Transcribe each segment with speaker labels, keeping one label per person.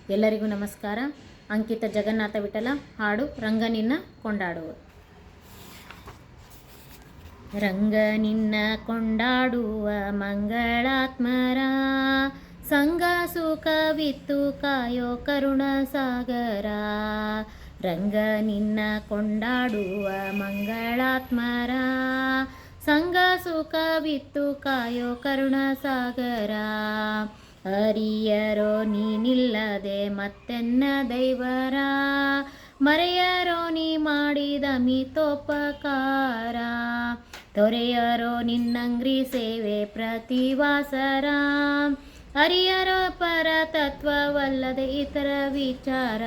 Speaker 1: ಎಲ್ಲರಿಗೂ ನಮಸ್ಕಾರ. ಅಂಕಿತ ಜಗನ್ನಾಥ ವಿಠಲ ಹಾಡು ರಂಗ ನಿನ್ನ ಕೊಂಡಾಡುವ. ರಂಗ ನಿನ್ನ ಕೊಂಡಾಡುವ ಮಂಗಳಾತ್ಮರ, ಸಂಗ ಸುಖವಿತ್ತು ಕಾಯೋ ಕರುಣ ಸಾಗರ. ರಂಗ ನಿನ್ನ ಕೊಂಡಾಡುವ ಮಂಗಳಾತ್ಮರ, ಸಂಗ ಸುಖವಿತ್ತು ಕಾಯೋ ಕರುಣ ಸಾಗರ. ಹರಿಯರೋ ನೀನಿಲ್ಲದೆ ಮತ್ತೆನ್ನ ದೈವರ, ಮರೆಯರೋ ನೀ ಮಾಡಿದ ಮಿತೋಪಕಾರ. ತೊರೆಯರೋ ನಿನ್ನಂಗ್ರಿ ಸೇವೆ ಪ್ರತಿವಾಸರ, ಹರಿಯರೋ ಪರ ತತ್ವವಲ್ಲದೆ ಇತರ ವಿಚಾರ.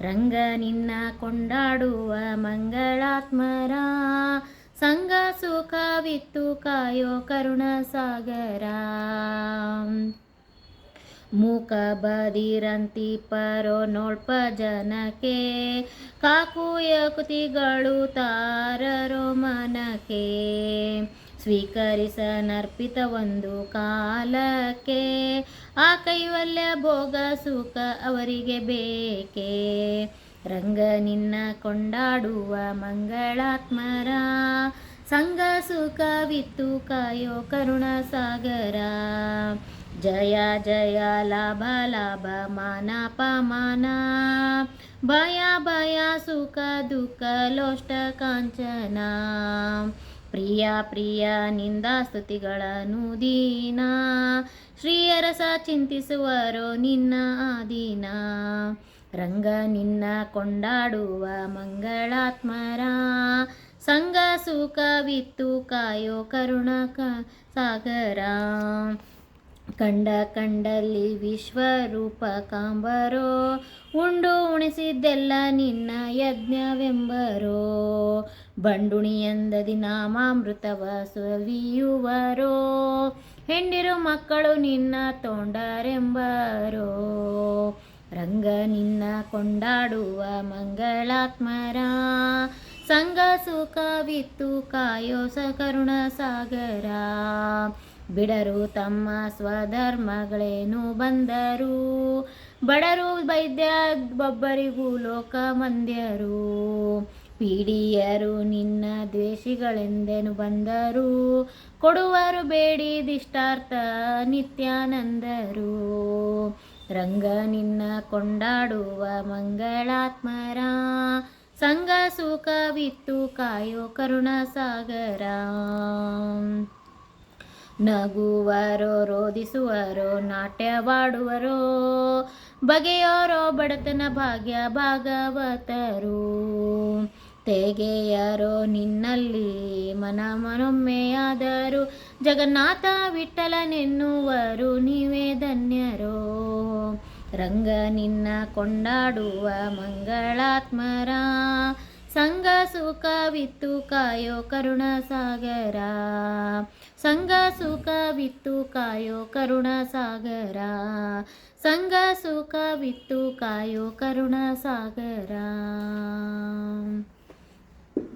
Speaker 1: ರಂಗ ನಿನ್ನ ಕೊಂಡಾಡುವ ಮಂಗಳಾತ್ಮರ, ಸಂಗ ಸುಖವಿತ್ತು ಕಾಯೋ ಕರುಣ ಸಾಗರ. ಮೂಕ ಬದಿರಂತಿ ಪರೋ ನೋಳ್ಪ ಜನಕ್ಕೆ, ಕಾಕು ಯಕುತಿಗಳು ತಾರರೋ ಮನಕ್ಕೆ. ಸ್ವೀಕರಿಸನರ್ಪಿತ ಒಂದು ಕಾಲಕ್ಕೆ, ಆ ಕೈವಲ್ಯ ಭೋಗ ಸುಖ ಅವರಿಗೆ ಬೇಕೇ. ರಂಗ ನಿನ್ನ ಕೊಂಡಾಡುವ ಮಂಗಳಾತ್ಮರ, ಸಂಗ ಸುಖವಿತ್ತು ಕಾಯೋ ಕರುಣ ಸಾಗರ. ಜಯ ಜಯ ಲಾಭ ಲಾಭ ಮಾನ ಪಮಾನ, ಭಯ ಭಯ ಸುಖ ದುಃಖ ಲೋಷ್ಟ ಕಾಂಚನ. ಪ್ರಿಯ ಪ್ರಿಯ ನಿಂದಾ ಸ್ತುತಿಗಳನ್ನು ದೀನ, ಶ್ರೀಯರಸ ಚಿಂತಿಸುವರೋ ನಿನ್ನ ಆದೀನ. ರಂಗ ನಿನ್ನ ಕೊಂಡಾಡುವ ಮಂಗಳಾತ್ಮರ, ಸಂಗ ಸುಖವಿತ್ತು ಕಾಯೋ ಕರುಣ ಸಾಗರ. ಕಂಡ ಕಂಡಲ್ಲಿ ವಿಶ್ವರೂಪ ಕಾಂಬರೋ, ಉಂಡು ಉಣಿಸಿದ್ದೆಲ್ಲ ನಿನ್ನ ಯಜ್ಞವೆಂಬರೋ. ಬಂಡುಣಿಯಂದದಿ ನಾಮಾಮೃತವ ಸವಿಯುವರೋ, ಹೆಂಡಿರು ಮಕ್ಕಳು ನಿನ್ನ ತೋಂಡರೆಂಬರೋ. ರಂಗ ನಿನ್ನ ಕೊಂಡಾಡುವ ಮಂಗಳಾತ್ಮರ, ಸಂಗ ಸುಖವಿತ್ತು ಕಾಯೋ ಕರುಣ ಸಾಗರ. ಬಿಡರು ತಮ್ಮ ಸ್ವಧರ್ಮಗಳೇನು ಬಂದರು, ಬಡರು ವೈದ್ಯ ಒಬ್ಬರಿಗೂ ಲೋಕ ಮಂದ್ಯರು. ಪೀಡಿಯರು ನಿನ್ನ ದ್ವೇಷಿಗಳೆಂದೆನು ಬಂದರು, ಕೊಡುವರು ಬೇಡಿದಿಷ್ಟಾರ್ಥ ನಿತ್ಯಾನಂದರು. ರಂಗ ನಿನ್ನ ಕೊಂಡಾಡುವ ಮಂಗಳಾತ್ಮರ, ಸಂಗ ಸುಖವಿತ್ತು ಕಾಯೋ ಕರುಣ ಸಾಗರ. ನಗುವರೋ ರೋಧಿಸುವರೋ ನಾಟ್ಯವಾಡುವರೋ, ಬಗೆಯೋರೋ ಬಡತನ ಭಾಗ್ಯ ಭಾಗವತರು. ತೆಗೆಯರೋ ನಿನ್ನಲ್ಲಿ ಮನ ಮನೊಮ್ಮೆಯಾದರು, ಜಗನ್ನಾಥ ವಿಠಲನೆನ್ನುವರು ನೀವೇ ಧನ್ಯರೋ. ರಂಗ ನಿನ್ನ ಕೊಂಡಾಡುವ ಮಂಗಳಾತ್ಮರ, ಸಂಗ ಸುಖವಿತ್ತು ಕಾಯೋ ಕರುಣ ಸಾಗರ. ಸಂಗ ಸುಖವಿತ್ತು ಕಾಯೋ ಕರುಣ ಸಾಗರ, ಸಂಗ ಸುಖವಿತ್ತು ಕಾಯೋ ಕರುಣ ಸಾಗರ.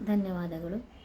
Speaker 1: ಧನ್ಯವಾದಗಳು.